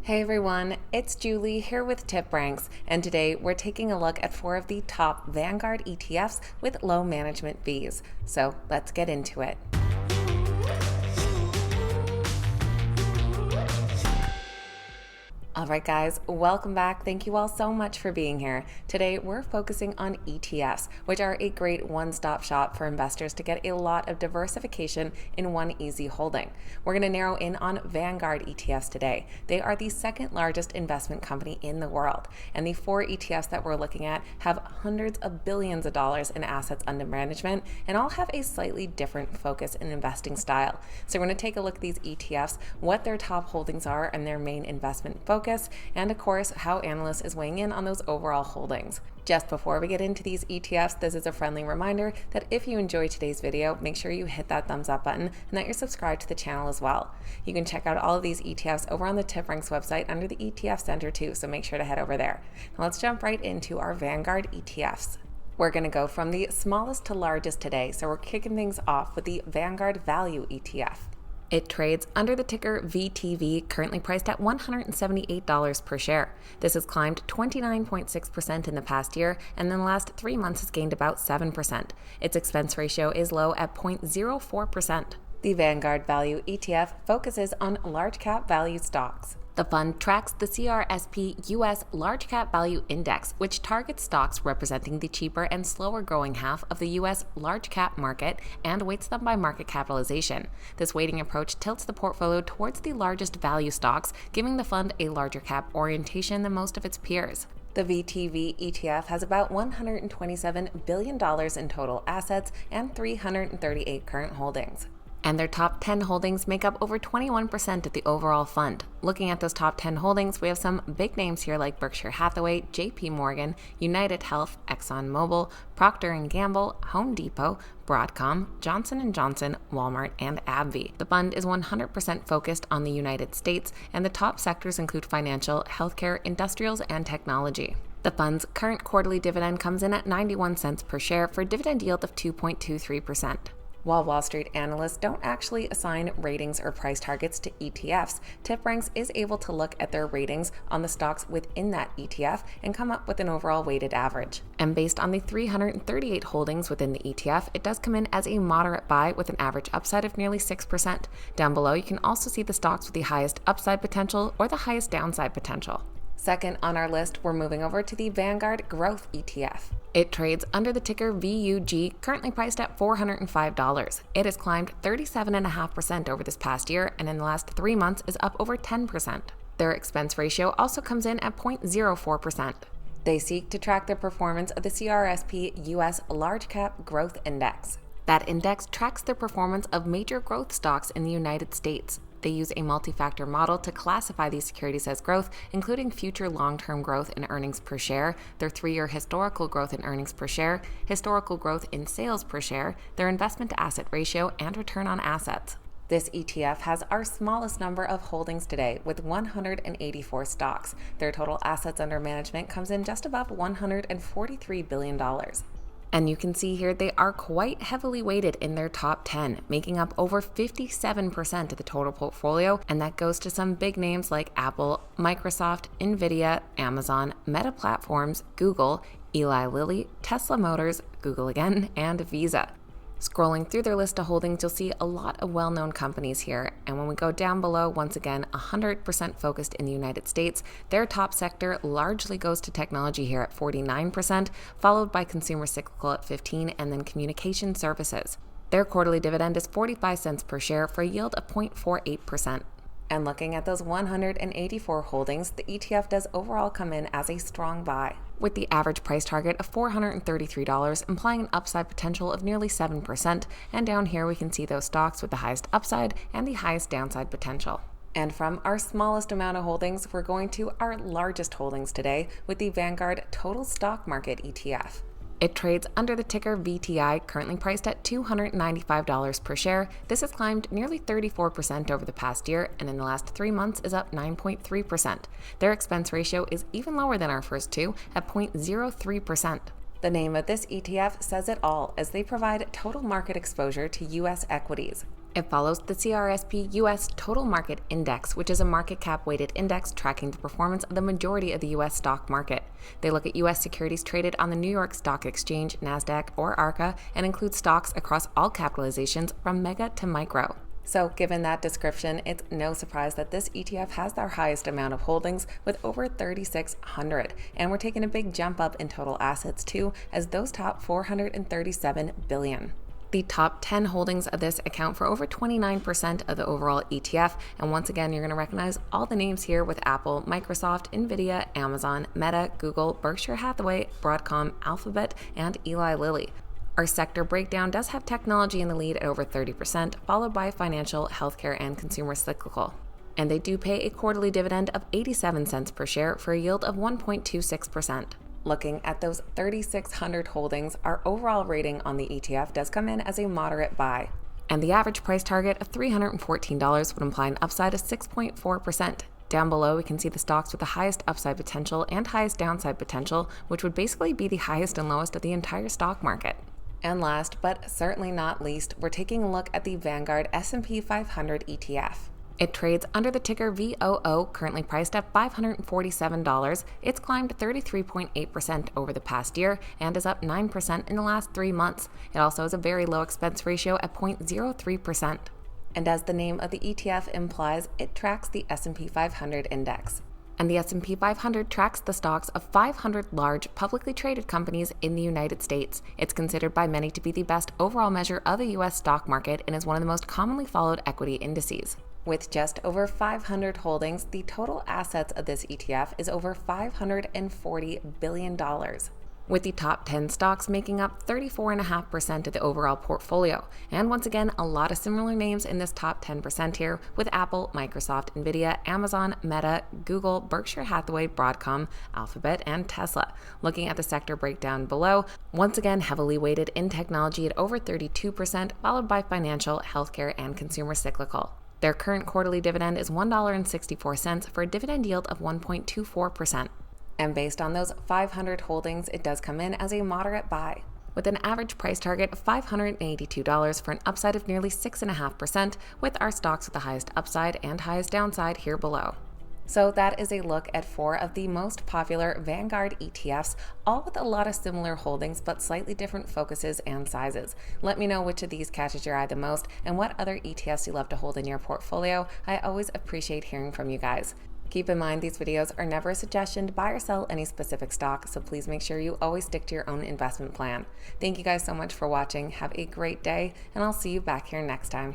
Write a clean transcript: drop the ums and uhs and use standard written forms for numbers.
Hey everyone, it's Julie here with TipRanks, and today we're taking a look at 4 of the top Vanguard ETFs with low management fees. So let's get into it. Alright guys, welcome back. Thank you all so much for being here. Today we're focusing on ETFs, which are a great one-stop shop for investors to get a lot of diversification in one easy holding. We're going to narrow in on Vanguard ETFs today. They are the second largest investment company in the world, and the 4 ETFs that we're looking at have hundreds of billions of dollars in assets under management and all have a slightly different focus and investing style. So we're going to take a look at these ETFs, what their top holdings are and their main investment focus, and of course how analysts is weighing in on those overall holdings. Just before we get into these ETFs, this is a friendly reminder that if you enjoyed today's video, make sure you hit that thumbs up button and that you're subscribed to the channel as well. You can check out all of these ETFs over on the TipRanks website under the ETF Center too, so make sure to head over there. Now let's jump right into our Vanguard ETFs. We're going to go from the smallest to largest today, so we're kicking things off with the Vanguard Value ETF. It trades under the ticker VTV, currently priced at $178 per share. This has climbed 29.6% in the past year, and in the last 3 months has gained about 7%. Its expense ratio is low at 0.04%. The Vanguard Value ETF focuses on large cap value stocks. The fund tracks the CRSP US Large Cap Value Index, which targets stocks representing the cheaper and slower growing half of the US large cap market and weights them by market capitalization. This weighting approach tilts the portfolio towards the largest value stocks, giving the fund a larger cap orientation than most of its peers. The VTV ETF has about $127 billion in total assets and 338 current holdings. And their top 10 holdings make up over 21% of the overall fund. Looking at those top 10 holdings, we have some big names here like Berkshire Hathaway, JP Morgan, United Health, ExxonMobil, Procter & Gamble, Home Depot, Broadcom, Johnson & Johnson, Walmart, and AbbVie. The fund is 100% focused on the United States, and the top sectors include financial, healthcare, industrials, and technology. The fund's current quarterly dividend comes in at 91 cents per share for a dividend yield of 2.23%. While Wall Street analysts don't actually assign ratings or price targets to ETFs, TipRanks is able to look at their ratings on the stocks within that ETF and come up with an overall weighted average. And based on the 338 holdings within the ETF, it does come in as a moderate buy with an average upside of nearly 6%. Down below, you can also see the stocks with the highest upside potential or the highest downside potential. Second on our list, we're moving over to the Vanguard Growth ETF. It trades under the ticker VUG, currently priced at $405. It has climbed 37.5% over this past year, and in the last 3 months is up over 10%. Their expense ratio also comes in at 0.04%. They seek to track the performance of the CRSP US Large Cap Growth Index. That index tracks the performance of major growth stocks in the United States. They use a multi-factor model to classify these securities as growth, including future long-term growth in earnings per share, their 3-year historical growth in earnings per share, historical growth in sales per share, their investment-to-asset ratio, and return on assets. This ETF has our smallest number of holdings today, with 184 stocks. Their total assets under management comes in just above $143 billion. And you can see here they are quite heavily weighted in their top 10, making up over 57% of the total portfolio, and that goes to some big names like Apple, Microsoft, Nvidia, Amazon, Meta Platforms, Google, Eli Lilly, Tesla Motors, Google again, and Visa. Scrolling through their list of holdings, you'll see a lot of well-known companies here. And when we go down below, once again, 100% focused in the United States, their top sector largely goes to technology here at 49%, followed by consumer cyclical at 15%, and then communication services. Their quarterly dividend is 45 cents per share for a yield of 0.48%. And looking at those 184 holdings, the ETF does overall come in as a strong buy, with the average price target of $433, implying an upside potential of nearly 7%, and down here we can see those stocks with the highest upside and the highest downside potential. And from our smallest amount of holdings, we're going to our largest holdings today with the Vanguard Total Stock Market ETF. It trades under the ticker VTI, currently priced at $295 per share. This has climbed nearly 34% over the past year, and in the last 3 months is up 9.3%. Their expense ratio is even lower than our first two at 0.03%. The name of this ETF says it all, as they provide total market exposure to U.S. equities. It follows the CRSP US Total Market Index, which is a market cap weighted index tracking the performance of the majority of the US stock market. They look at US securities traded on the New York Stock Exchange, NASDAQ, or ARCA, and include stocks across all capitalizations from mega to micro. So given that description, it's no surprise that this ETF has their highest amount of holdings with over 3,600. And we're taking a big jump up in total assets too, as those top 437 billion. The top 10 holdings of this account for over 29% of the overall ETF. And once again, you're going to recognize all the names here with Apple, Microsoft, Nvidia, Amazon, Meta, Google, Berkshire Hathaway, Broadcom, Alphabet, and Eli Lilly. Our sector breakdown does have technology in the lead at over 30%, followed by financial, healthcare, and consumer cyclical. And they do pay a quarterly dividend of 87 cents per share for a yield of 1.26%. Looking at those 3,600 holdings, our overall rating on the ETF does come in as a moderate buy. And the average price target of $314 would imply an upside of 6.4%. Down below, we can see the stocks with the highest upside potential and highest downside potential, which would basically be the highest and lowest of the entire stock market. And last, but certainly not least, we're taking a look at the Vanguard S&P 500 ETF. It trades under the ticker VOO, currently priced at $547. It's climbed 33.8% over the past year and is up 9% in the last 3 months. It also has a very low expense ratio at 0.03%. And as the name of the ETF implies, it tracks the S&P 500 index. And the S&P 500 tracks the stocks of 500 large publicly traded companies in the United States. It's considered by many to be the best overall measure of the U.S. stock market and is one of the most commonly followed equity indices. With just over 500 holdings, the total assets of this ETF is over $540 billion, with the top 10 stocks making up 34.5% of the overall portfolio. And once again, a lot of similar names in this top 10% here, with Apple, Microsoft, Nvidia, Amazon, Meta, Google, Berkshire Hathaway, Broadcom, Alphabet, and Tesla. Looking at the sector breakdown below, once again heavily weighted in technology at over 32%, followed by financial, healthcare, and consumer cyclical. Their current quarterly dividend is $1.64 for a dividend yield of 1.24%. And based on those 500 holdings, it does come in as a moderate buy, with an average price target of $582 for an upside of nearly 6.5%, with our stocks with the highest upside and highest downside here below. So that is a look at 4 of the most popular Vanguard ETFs, all with a lot of similar holdings but slightly different focuses and sizes. Let me know which of these catches your eye the most and what other ETFs you love to hold in your portfolio. I always appreciate hearing from you guys. Keep in mind, these videos are never a suggestion to buy or sell any specific stock, so please make sure you always stick to your own investment plan. Thank you guys so much for watching. Have a great day, and I'll see you back here next time.